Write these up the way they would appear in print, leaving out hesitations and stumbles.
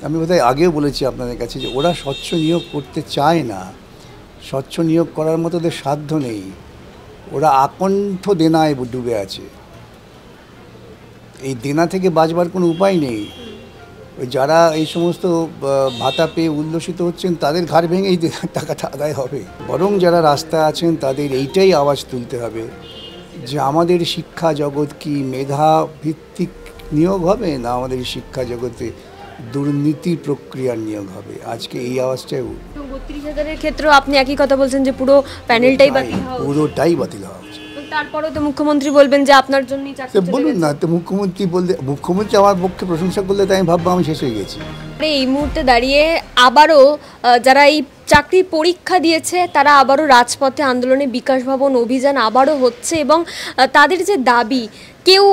আমি বোধহয় আগেও বলেছি আপনাদের কাছে যে ওরা স্বচ্ছ নিয়োগ করতে চায় না, স্বচ্ছ নিয়োগ করার মতো ওদের সাধ্য নেই, ওরা আকণ্ঠ দেনায় ডুবে আছে। এই দেনা থেকে বাঁচবার কোনো উপায় নেই। ওই যারা এই সমস্ত ভাতা পেয়ে উল্লসিত হচ্ছেন তাদের ঘাড় ভেঙে এই দেনার টাকাটা আদায় হবে। বরং যারা রাস্তায় আছেন তাদের এইটাই আওয়াজ তুলতে হবে যে আমাদের শিক্ষা জগৎ কি মেধা ভিত্তিক নিয়োগ হবে, না আমাদের শিক্ষা জগতে দুর্নীতি প্রক্রিয়ার নিয়োগ হবে। আজকে এই আওয়াজটাই ৩২,০০০-এর ক্ষেত্রেও আপনি একই কথা বলছেন যে পুরো প্যানেলটাই বাতিল হওয়া, পুরোটাই বাতিল হওয়া উচিত। তারপরেও তো মুখ্যমন্ত্রী বলবেন যে আপনার জন্যই চাকরি বলুন না, তো মুখ্যমন্ত্রী আমার পক্ষে প্রশংসা করলে তাই আমি ভাববো আমি শেষ হয়ে গেছি। এই মুহূর্তে দাঁড়িয়ে আবারও যারা এই চাকরি পরীক্ষা দিয়েছে তারা আবারও রাজপথে আন্দোলনে, বিকাশ ভবন অভিযান আবারও হচ্ছে এবং তাদের যে দাবি, কেউ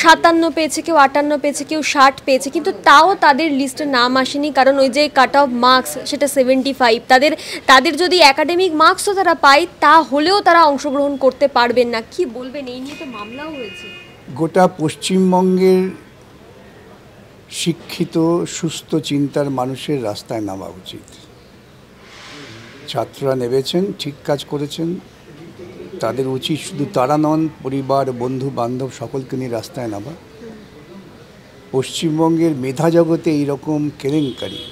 ৫৭ পেয়েছে, কেউ ৫৮ পেয়েছে, কেউ ৬০ পেয়েছে, কিন্তু তাও তাদের লিস্টে নাম আসেনি, কারণ ওই যে কাট অফ মার্কস সেটা ৭৫। তাদের যদি একাডেমিক মার্কসও তারা পায় তাহলেও তারা অংশগ্রহণ করতে পারবেন না। কি বলবেন, এই নিয়ে তো মামলাও হয়েছে। গোটা পশ্চিমবঙ্গের শিক্ষিত সুস্থ চিন্তার মানুষের রাস্তায় নামা উচিত। ছাত্ররা নেমেছেন, ঠিক কাজ করেছেন, তাদের উচিত শুধু তারা নন, পরিবার, বন্ধু বান্ধব সকলকে নিয়ে রাস্তায় নামা। পশ্চিমবঙ্গের মেধা জগতে এইরকম কেলেঙ্কারি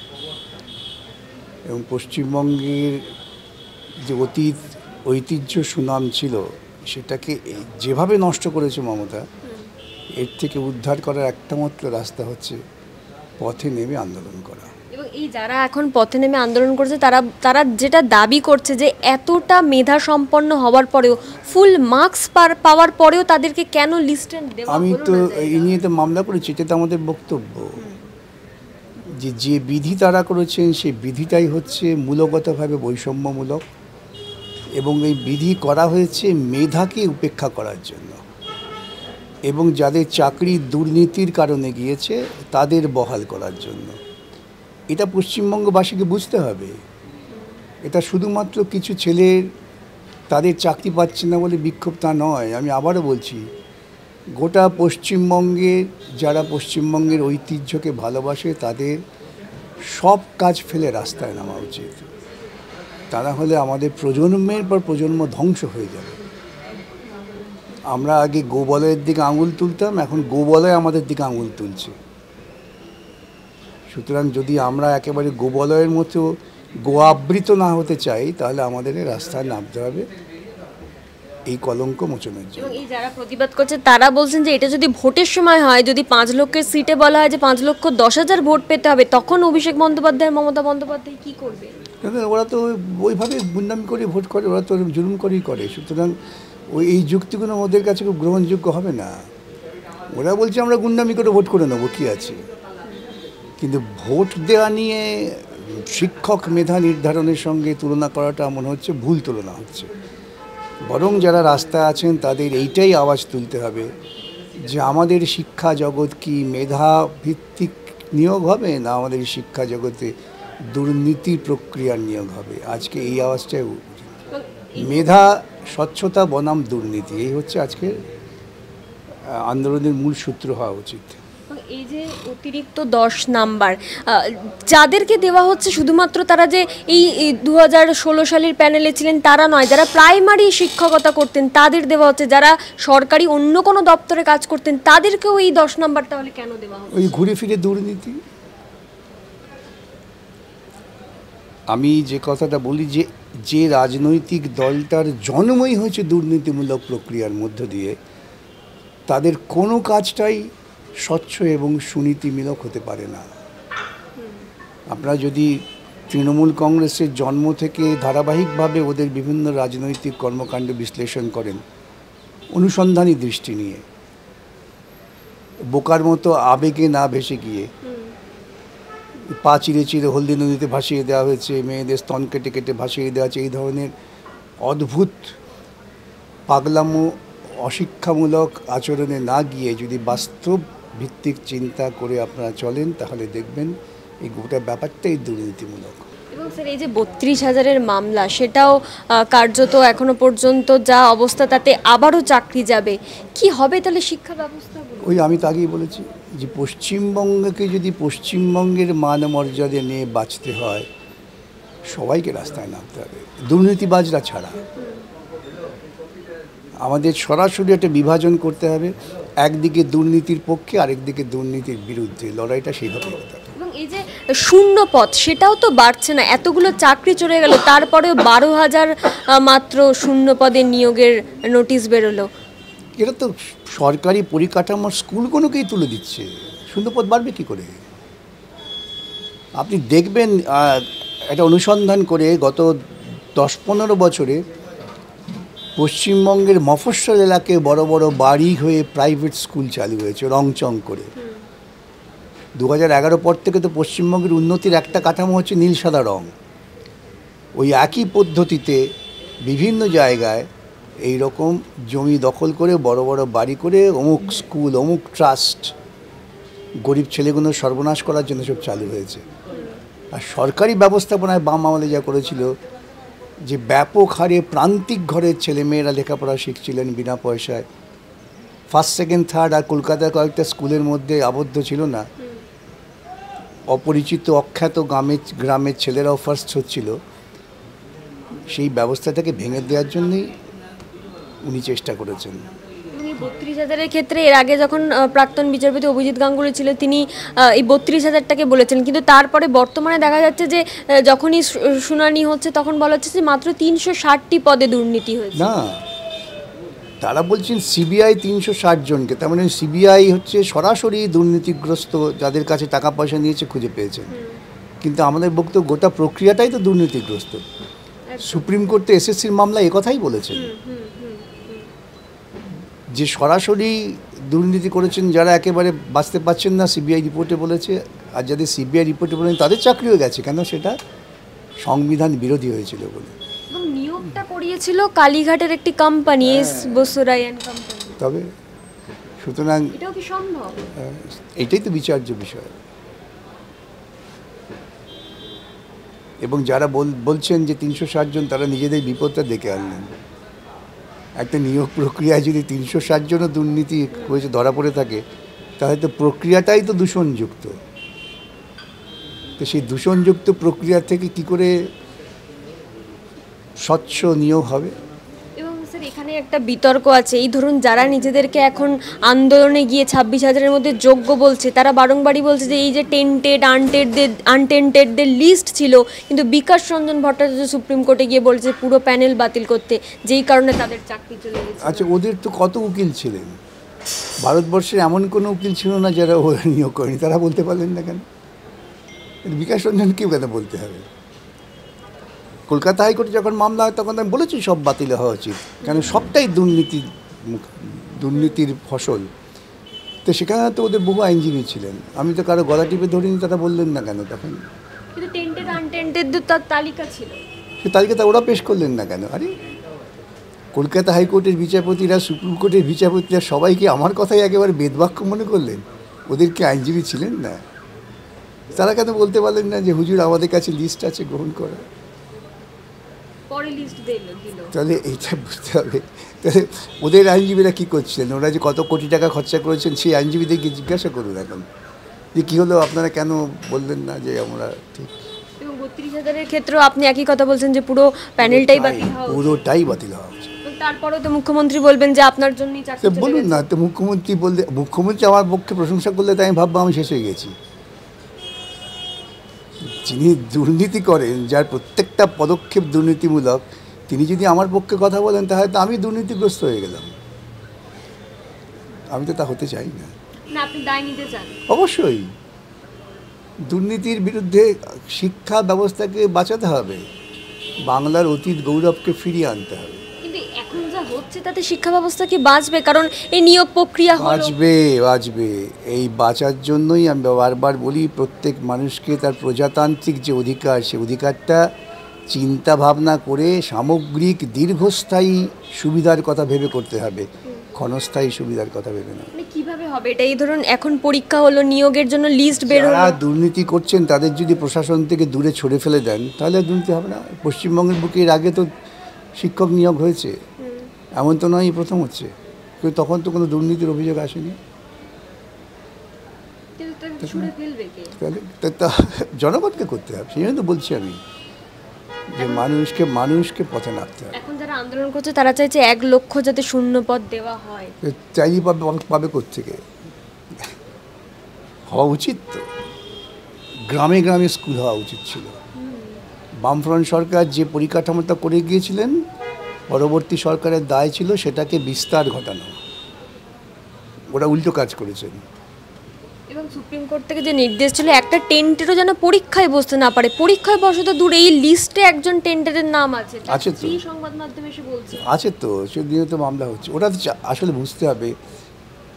এবং পশ্চিমবঙ্গের যে অতীত ঐতিহ্য সুনাম ছিল সেটাকে যেভাবে নষ্ট করেছে মমতা, এর থেকে উদ্ধার করার একটা মাত্র রাস্তা হচ্ছে পথে নেমে আন্দোলন করা। এবং এই যারা এখন পথে নেমে আন্দোলন করছে তারা যেটা দাবি করছে যে এতটা মেধা সম্পন্ন হওয়ার পরেও, ফুল মার্কস পাওয়ার পরেও তাদেরকে কেন লিস্টে দেওয়া হলো না? আমি তো এই নিয়ে তো মামলা করেছি, এটা তো আমাদের বক্তব্য যে বিধি তারা করেছেন সেই বিধিটাই হচ্ছে মূলগতভাবে বৈষম্যমূলক এবং এই বিধি করা হয়েছে মেধাকে উপেক্ষা করার জন্য এবং যাদের চাকরি দুর্নীতির কারণে গিয়েছে তাদের বহাল করার জন্য। এটা পশ্চিমবঙ্গবাসীকে বুঝতে হবে। এটা শুধুমাত্র কিছু ছেলের তাদের চাকরি পাচ্ছে না বলে বিক্ষোভ তা নয়। আমি আবারও বলছি, গোটা পশ্চিমবঙ্গে যারা পশ্চিমবঙ্গের ঐতিহ্যকে ভালোবাসে তাদের সব কাজ ফেলে রাস্তায় নামা উচিত। তা না হলে আমাদের প্রজন্মের পর প্রজন্ম ধ্বংস হয়ে যাবে। আমরা আগে গোবলয়ের দিকে আঙুল তুলতাম, এখন গোবলয় আমাদের দিকে আঙুল তুলছে। সুতরাং যদি আমরা একেবারে গোবলয়ের মতো গোয়াবৃত না হতে চাই তাহলে আমাদের রাস্তায় নামতে হবে এই কলঙ্ক মোচনের জন্য। এই যারা প্রতিবাদ করছে তারা বলছেন যে এটা যদি ভোটের সময় হয়, যদি ৫ লক্ষের সিটে বলা হয় যে ৫,১০,০০০ ভোট পেতে হবে, তখন অভিষেক বন্দ্যোপাধ্যায়, মমতা বন্দ্যোপাধ্যায় কি করবে? ওরা তো ওইভাবে গুন্ডামি করে ভোট করে, ওরা তো জুলুম করেই করে। সুতরাং এই যুক্তিগুলো ওদের কাছে খুব গ্রহণযোগ্য হবে না। ওরা বলছে আমরা গুন্ডামি করে ভোট করে নেবো, কী আছে। কিন্তু ভোট দেওয়া নিয়ে শিক্ষক মেধা নির্ধারণের সঙ্গে তুলনা করাটা মনে হচ্ছে ভুল তুলনা হচ্ছে। বরং যারা রাস্তায় আছেন তাদের এইটাই আওয়াজ তুলতে হবে যে আমাদের শিক্ষা জগৎ কি মেধা ভিত্তিক নিয়োগ হবে, না আমাদের শিক্ষা জগতে দুর্নীতি প্রক্রিয়ার নিয়োগ হবে। আজকে এই আওয়াজটাই, মেধা স্বচ্ছতা বনাম দুর্নীতি, এই হচ্ছে আজকের আন্দোলনের মূল সূত্র হওয়া উচিত। এই যে অতিরিক্ত 10 নাম্বার যাদেরকে দেওয়া হচ্ছে, শুধুমাত্র তারা যে এই 2016 সালের প্যানেলে ছিলেন তারা নয়, যারা প্রাইমারি শিক্ষকতা করতেন তাদের দেওয়া হচ্ছে, যারা সরকারি অন্য কোনো দপ্তরে কাজ করতেন তাদেরকেও এই 10 নাম্বার তাহলে কেন দেওয়া হচ্ছে? ওই ঘুরে ফিরে দুর্নীতি। আমি যে কথাটা বলি যে রাজনৈতিক দলটার জন্মই হয়েছে দুর্নীতিমূলক প্রক্রিয়ার মধ্য দিয়ে, তাদের কোনো কাজটাই স্বচ্ছ এবং সুনীতিমূলক হতে পারে না। আপনারা যদি তৃণমূল কংগ্রেসের জন্ম থেকে ধারাবাহিকভাবে ওদের বিভিন্ন রাজনৈতিক কর্মকাণ্ড বিশ্লেষণ করেন অনুসন্ধানী দৃষ্টি নিয়ে, বোকার মতো আবেগে না ভেসে গিয়ে, পা চিরে চিরে হলদি নদীতে ভাসিয়ে দেওয়া হয়েছে, মেয়েদের স্তন কেটে কেটে ভাসিয়ে দেওয়া হয়েছে, এই ধরনের অদ্ভুত পাগলামো অশিক্ষামূলক আচরণে না গিয়ে যদি বাস্তব ভিত্তিক চিন্তা করে আপনারা চলেন তাহলে দেখবেন এই গোটা ব্যাপারটাই দুর্নীতিমূলক। এবং স্যার এই যে 32,000-এর মামলা, সেটাও কার্যত এখনো পর্যন্ত যা অবস্থা তাতে আবারও চাকরি যাবে, কি হবে তাহলে শিক্ষা ব্যবস্থা? ওই আমি তো আগেই বলেছি যে পশ্চিমবঙ্গকে যদি পশ্চিমবঙ্গের মান মর্যাদা নিয়ে বাঁচতে হয়, সবাইকে রাস্তায় নামতে হবে, দুর্নীতিবাজরা ছাড়া। আমাদের সরাসরি একটা বিভাজন করতে হবে, একদিকে দুর্নীতির পক্ষে আরেকদিকে দুর্নীতির বিরুদ্ধে, লড়াইটা সেইভাবে হতে হবে। এবং এই যে শূন্য পদ, সেটাও তো বাড়ছে না, এতগুলো চাকরি চলে গেল, তারপরেও 12,000 মাত্র শূন্য পদে নিয়োগের নোটিশ বেরোলো। এটা তো সরকারি পরিকাঠামোর স্কুলগুলোকেই তুলে দিচ্ছে, শূন্যপদ বাড়বে কী করে? আপনি দেখবেন একটা অনুসন্ধান করে গত 10-15 বছরে পশ্চিমবঙ্গের মফস্বল এলাকায় বড় বড় বাড়ি হয়ে প্রাইভেট স্কুল চালু হয়েছে রংচং করে। 2011 পর থেকে তো পশ্চিমবঙ্গের উন্নতির একটা কাঠামো হচ্ছে নীল সাদা রং। ওই একই পদ্ধতিতে বিভিন্ন জায়গায় এই রকম জমি দখল করে বড় বড় বাড়ি করে অমুক স্কুল অমুক ট্রাস্ট গরিব ছেলেগুলো সর্বনাশ করার জন্য সব চালু হয়েছে। আর সরকারি ব্যবস্থাপনায় বাম আমলে যা করেছিল যে ব্যাপক হারে প্রান্তিক ঘরের ছেলেমেয়েরা লেখাপড়া শিখছিলেন বিনা পয়সায়, ফার্স্ট সেকেন্ড থার্ড, আর কলকাতার কয়েকটা স্কুলের মধ্যে আবদ্ধ ছিল না, অপরিচিত অখ্যাত গ্রামের ছেলেরাও ফার্স্ট হচ্ছিল। সেই ব্যবস্থাটাকে ভেঙে দেওয়ার জন্যই উনি চেষ্টা করেছেন। 32,000-এর ক্ষেত্রে এর আগে যখন প্রাক্তন বিচারপতি অভিজিৎ গাঙ্গুলি ছিল, তিনি এই 32,000টাকে বলেছেন, কিন্তু তারপরে বর্তমানে দেখা যাচ্ছে যে যখনই শুনানি হচ্ছে তখন বলা হচ্ছে যে মাত্র 360টি পদে দুর্নীতি হয়েছে। না, তারা বলছেন সিবিআই 360 জনকে, তার মানে সিবিআই হচ্ছে সরাসরি দুর্নীতিগ্রস্ত যাদের কাছে টাকা পয়সা নিয়েছে খুঁজে পেয়েছেন। কিন্তু আমাদের বক্তব্য গোটা প্রক্রিয়াটাই তো দুর্নীতিগ্রস্ত। সুপ্রিম কোর্টে এসএসসির মামলা একথাই বলেছেন যে সরাসরি দুর্নীতি করেছেন যারা একেবারে বাঁচতে পারছেন না, সিবিআই রিপোর্টে বলেছে। আর যাদের সিবিআই রিপোর্টে বলেন তাদের চাকরিও গেছে, কেন? সেটা সংবিধান বিরোধী হয়েছিল বলে। এবং নিয়োগটা করিয়েছিল কালীঘাটের একটি কোম্পানি, এস বসুরাই অ্যান্ড কোম্পানি। তবে সুতরাং এটাও কি সম্ভব? এটাই তো বিচার্য বিষয়। এবং যারা বলছেন যে 360 জন, তারা নিজেদের বিপদটা ডেকে আনলেন। একটা নিয়োগ প্রক্রিয়ায় যদি 360 জনও দুর্নীতি হয়েছে ধরা পড়ে থাকে, তাহলে তো প্রক্রিয়াটাই তো দূষণযুক্ত। তো সেই দূষণযুক্ত প্রক্রিয়া থেকে কি করে স্বচ্ছ নিয়োগ হবে? এবং স্যার এখানে একটা বিতর্ক আছে, এই ধরুন যারা নিজেদেরকে এখন আন্দোলনে গিয়ে 26,000-এর মধ্যে যোগ্য বলছে, তারা বারংবারই বলছে যে এই যে আনটেন্টেডদের লিস্ট ছিল, কিন্তু বিকাশ রঞ্জন ভট্টাচার্য সুপ্রিম কোর্টে গিয়ে বলছে পুরো প্যানেল বাতিল করতে, যেই কারণে তাদের চাকরি চলে গেছে। আচ্ছা, ওদের তো কত উকিল ছিলেন, ভারতবর্ষের এমন কোনো উকিল ছিল না যারা ও নিয়োগ করেনি, তারা বলতে পারলেন না কেন? বিকাশ রঞ্জনকেও কেন বলতে হবে? কলকাতা হাইকোর্টে যখন মামলা হয় তখন আমি বলেছি সব বাতিল হওয়া উচিত, কেন সবটাই দুর্নীতির ফসল। তো সেখানে তো ওদের বহু আইনজীবী ছিলেন, আমি তো কারো গলা টিপে ধরিনি, তারা বললেন না কেন তখন? কিন্তু টেন্টেড আনটেন্টেডদের তার তালিকা ছিল, সে তালিকাটা ওরা পেশ করলেন না কেন? আরে কলকাতা হাইকোর্টের বিচারপতিরা, সুপ্রিম কোর্টের বিচারপতিরা সবাইকে আমার কথাই একেবারে বেদবাক্য মনে করলেন, ওদেরকে আইনজীবী ছিলেন না? তারা কেন বলতে পারলেন না যে হুজুর আমাদের কাছে লিস্ট আছে গ্রহণ করা? পরে লিস্ট দিল। তাহলে এইটা বুঝতে হবে। তাহলে ওদের আইনজীবীরা কী করছিলেন? ওরা যে কত কোটি টাকা খরচা করেছেন সেই আইনজীবীদেরকে জিজ্ঞাসা করুন এখন যে কী হলো, আপনারা কেন বললেন না যে আমরা ঠিক? এবং 32,000-এর ক্ষেত্রেও আপনি একই কথা বলছেন যে পুরো প্যানেলটাই বাতিল হওয়া উচিত। পুরোটাই বাতিল হওয়া উচিত। তারপরেও তো মুখ্যমন্ত্রী বলবেন যে আপনার জন্যই চাকরি চলে বলুন গেছে। না, তো মুখ্যমন্ত্রী আমার পক্ষে প্রশংসা করলে তাই আমি ভাববো আমি শেষ হয়ে গেছি। যিনি দুর্নীতি করেন, যার প্রত্যেকটা পদক্ষেপ দুর্নীতিমূলক, তিনি যদি আমার পক্ষে কথা বলেন তাহলে তো আমি দুর্নীতিগ্রস্ত হয়ে গেলাম। আমি তো তা হতে চাই না। না, আপনি দায় নিতে চান? অবশ্যই দুর্নীতির বিরুদ্ধে শিক্ষা ব্যবস্থাকে বাঁচাতে হবে, বাংলার অতীত গৌরবকে ফিরিয়ে আনতে হবে। কিন্তু এখন যা হচ্ছে তাতে শিক্ষা ব্যবস্থা কি বাঁচবে? কারণ এই নিয়োগ প্রক্রিয়া হলো। বাঁচবে। এই বাঁচার জন্যই আমি বারবার বলি প্রত্যেক মানুষকে তার প্রজাতান্ত্রিক যে অধিকার, সে অধিকারটা চিন্তা ভাবনা করে সামগ্রিক দীর্ঘস্থায়ী সুবিধার কথা ভেবে করতে হবে, ক্ষণস্থায়ী সুবিধার কথা ভেবে না। কিভাবে হবে এটা? এই ধরুন এখন পরীক্ষা হলো, নিয়োগের জন্য লিস্ট বের যারা হলো, দুর্নীতি করছেন তাদের যদি প্রশাসন থেকে দূরে ছড়ে ফেলে দেন তাহলে আর দুর্নীতি হবে না। পশ্চিমবঙ্গের বুকে এর আগে তো শিক্ষক নিয়োগ হয়েছে, এমন তো নয় এই প্রথম হচ্ছে, কিন্তু তখন তো কোনো দুর্নীতির অভিযোগ আসেনি। কিন্তু তাকে ছুঁড়ে ফেলবে কে? তাহলে তা জনগণকে করতে হবে, সেই জন্য তো বলছি আমি যে মানুষকে পথে নামতে হবে। এখন যারা আন্দোলন করছে তারা চাইছে 1 লক্ষ যাতে শূন্য পদ দেওয়া হয়। চাইলেই পাবে কোত্থেকে? হওয়া উচিত তো, গ্রামে গ্রামে স্কুল হওয়া উচিত ছিল। বামফ্রন্ট সরকার যে পরিকাঠামোটা করে গিয়েছিলেন, পরবর্তী সরকারের দায় ছিল সেটাকে বিস্তার ঘটানো, ওরা উল্টো কাজ করেছেন। এবং সুপ্রিম কোর্ট থেকে যে নির্দেশ ছিল একটা টেন্টেরও যেন পরীক্ষায় বসতে না পারে, পরীক্ষায় বসে তো দূরে, এই লিস্টে একজন টেন্টারের নাম আছে, আছে তো। এই সংবাদ মাধ্যমে এসে বলছে আছে তো, সেদিনে তো মামলা হচ্ছে। ওরা তো আসলে বুঝতে হবে,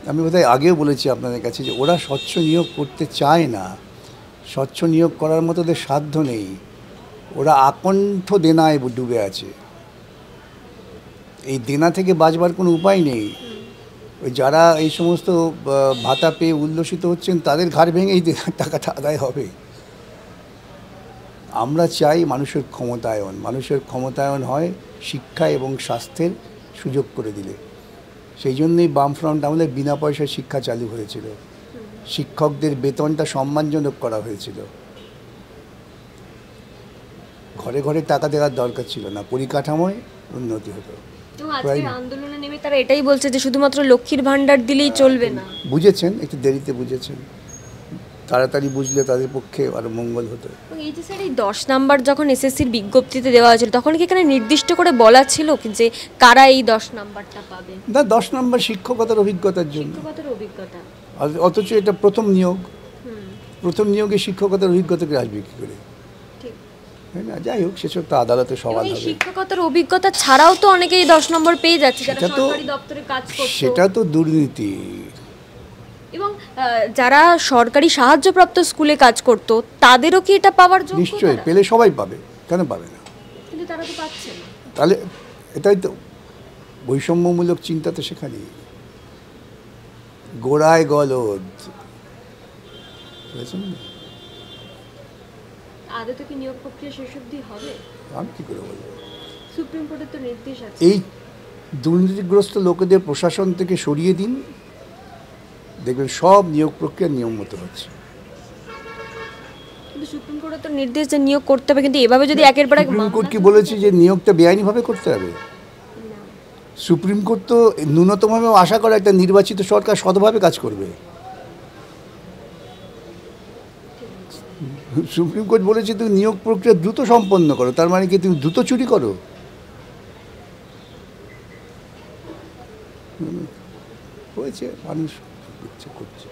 আমি বোধহয় আগেও বলেছি আপনাদের কাছে যে ওরা স্বচ্ছ নিয়োগ করতে চায় না, স্বচ্ছ নিয়োগ করার মতো ওদের সাধ্য নেই, ওরা আকণ্ঠ দেনায় ডুবে আছে। এই দেনা থেকে বাঁচবার কোনো উপায় নেই। ওই যারা এই সমস্ত ভাতা পেয়ে উল্লসিত হচ্ছেন তাদের ঘাড় ভেঙে এই দেনার টাকাটা আদায় হবে। আমরা চাই মানুষের ক্ষমতায়ন। মানুষের ক্ষমতায়ন হয় শিক্ষা এবং স্বাস্থ্যের সুযোগ করে দিলে। সেই জন্যই বামফ্রন্ট আমলে বিনা পয়সায় শিক্ষা চালু হয়েছিল, শিক্ষকদের বেতনটা সম্মানজনক করা হয়েছিল। ঘরে ঘরে টাকা দেওয়ার দরকার ছিল না, পরিকাঠামোয় উন্নতি হতো। এবং আজকে আন্দোলনে নেমে তারা এটাই বলছে যে শুধুমাত্র লক্ষ্মীর ভান্ডার দিলেই চলবে না। বুঝেছেন, একটু দেরিতে বুঝেছেন, তাড়াতাড়ি বুঝলে তাদের পক্ষে আরও মঙ্গল হতো। এবং এই যে স্যার এই 10 নাম্বার যখন এসএসসির বিজ্ঞপ্তিতে দেওয়া হয়েছিল তখন কি এখানে নির্দিষ্ট করে বলা ছিল কি যে কারা এই 10 নাম্বারটা পাবে? না, 10 নম্বর শিক্ষকতার অভিজ্ঞতার জন্য, শিক্ষকতার অভিজ্ঞতা। অথচ এটা প্রথম নিয়োগ। প্রথম নিয়োগে শিক্ষকতার অভিজ্ঞতাকে আসবে কী করে? ঠিক। তাই না? যাই হোক, সেসব তো আদালতে সওয়াল এই হবে। শিক্ষকতার অভিজ্ঞতা ছাড়াও তো অনেকেই 10 নম্বর পেয়ে যাচ্ছে যারা সেটা তো- সরকারি দপ্তরে কাজ করছে। সেটা তো দুর্নীতি। এবং যারা সরকারি সাহায্যপ্রাপ্ত স্কুলে কাজ করত তাদেরও কি এটা পাওয়ার যোগ্য? নিশ্চয়ই তারা? পেলে সবাই পাবে, কেন পাবে না? কিন্তু তারা তো পাচ্ছে না। তাহলে এটাই তো বৈষম্যমূলক চিন্তা, তো সেখানেই গোড়ায় গলদ। বুঝেছেন না? আদৌ তো কি নিয়োগ প্রক্রিয়া শেষ অবধি হবে? আমি কী করে বলবো? সুপ্রিম কোর্টের তো নির্দেশ আছে। এই দুর্নীতিগ্রস্ত লোকেদের প্রশাসন থেকে সরিয়ে দিন, দেখবেন সব নিয়োগ প্রক্রিয়া নিয়ম মতো হচ্ছে। কিন্তু সুপ্রিম কোর্টের তো নির্দেশ যে নিয়োগ করতে হবে, কিন্তু এভাবে যদি একের পর এক সুপ্রিম কোর্ট কি বলেছে যে নিয়োগটা বেআইনিভাবে করতে হবে? সুপ্রিম কোর্ট তো ন্যূনতমভাবে আশা করে একটা নির্বাচিত সরকার সৎভাবে কাজ করবে। সুপ্রিম কোর্ট বলেছে তুমি নিয়োগ প্রক্রিয়া দ্রুত সম্পন্ন করো, তার মানে কি তুমি দ্রুত চুরি করো? হয়েছে, মানুষ ইচ্ছে করছে।